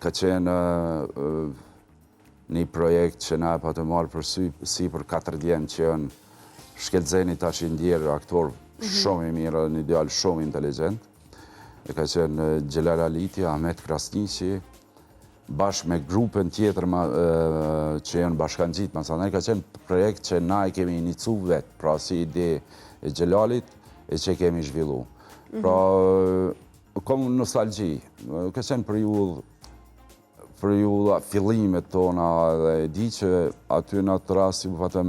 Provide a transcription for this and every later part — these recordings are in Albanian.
ka qenë një projekt që na pa të marrë për si për 4 djemë që janë Shkelzeni tash i ndjerë aktor shumë i mirë, një djalë shumë inteligent. E ka qenë Gjelal Aliti, Ahmet Krasniqi, bashkë me grupën tjetër që janë bashkangjit, masanaj ka qenë projekt që na i kemi inicu vetë, pra si ide e Gjelalit e që kemi zhvillu. Pra, kom nostalgji, ka qenë periudha fillimet tona dhe e di që aty në atë rast, si më patëm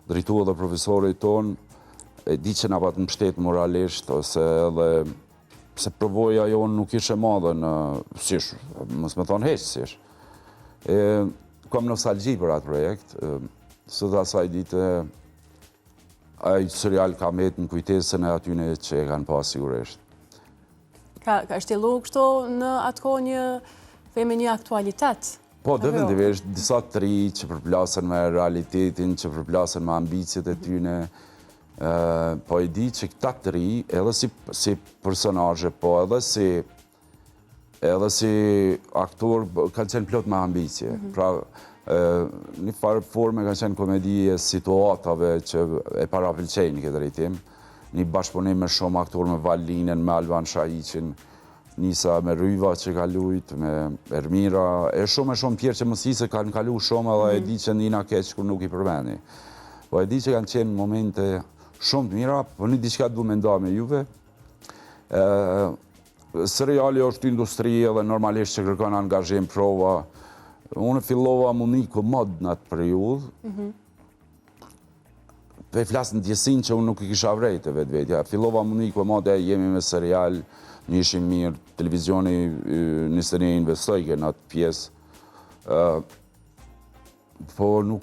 drejtua dhe profesorit tonë, e di që na patë më shtetë moralisht, ose edhe se përvoja jonë nuk ishe madhe në sish, mos me thonë heqë sish. Kom nostalgji për atë projekt, së dhe asaj dite, ai serial ka met në kujtesën e atyne që e kanë pas sigurisht. Ka shtjellu kështu në atë kohë një aktualitet? Po, definitivisht, disa të ri që përplasën me realitetin, që përplasën me ambicjet e tyne, po i di që këta të ri, edhe si personazhe, po edhe si aktor, kanë qenë plot me ambicje. Pra, një farë forme kanë qenë komedie situatave që e parapëlqejnë këtë drejtim. Një bashkëpunim me shumë aktor, me Valinen, me Alban Shahiqin, Nisa me Ryva që ka lujt, me Ermira, e shumë tjerë që mësise kanë kalu shumë edhe e di që njëna keq kur nuk i përmeni. Po e di që kanë qenë momente shumë të mira, po një diçka du me nda me juve. Seriali është industri edhe normalisht që kërkon angazhim prova. Unë fillova më një komod në atë periudhë. Pe flasë në djesin që unë nuk i kisha vrejtë vetë vetja. Fillova më një komod e jemi me serial, një ishim mirë, televizioni nëse një investojke në atë pjesë. Po nuk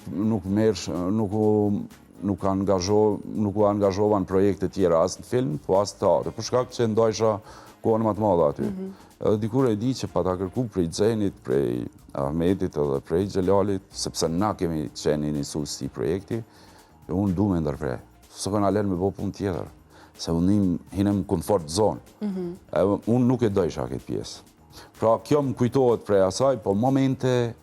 u angazhova në projekte tjera, as në film, po as të teatr. Për shkak që ndojsha kohën më të madhe aty. Edhe dikur e di që pa ta kërku prej Xhenit, prej Ahmetit edhe prej Gjelalit, sepse na kemi qenë inisu si projekti, unë du me ndërprej. Së këna lërë me bo punë tjetër, se unë hinem komfort zonë. Unë nuk e dojsha këtë pjesë. Pra, kjo më kujtohet prej asaj, po momente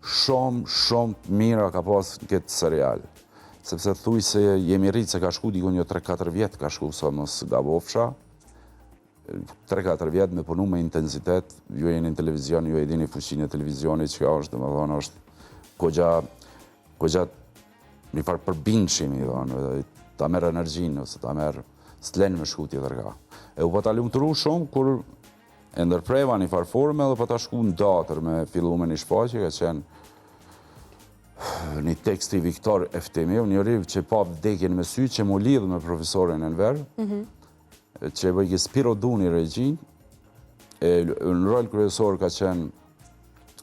shumë mira ka pas në këtë serial. Sepse thuj se jemi rritë se ka shku dikun jo 3-4 vjetë ka shku sa mos gabofsha. 3-4 vjetë me punu me intensitet, ju e në televizion, ju e dini fuqinë e televizionit që ka është, dhe më thonë është kogja një farë përbindshimi, ta merë energjinë, ose ta merë s'lenë me shku tjetër ka. E u pa ta lumëtëru shumë, kur e ndërpreva një farë forme, dhe pa ta shku në datër me fillume një shfaqe, ka qenë një tekst i Viktor Eftemiu, një riv që pa vdekjen me sy, që mu lidhë me profesorin Enver, që bëjke Spiro Duni regjin, në rol kryesor ka qenë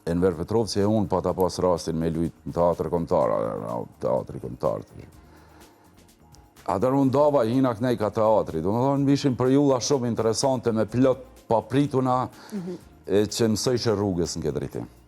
Enver Petrovci, e unë pa ta pas rastin me lujt në teatr kombëtar, teatri kombëtar. Atër unë dava hina kënej ka teatri, do më thonë ishin periulla shumë interesante me plot paprituna që mësojshë rrugës në këtë drejtim.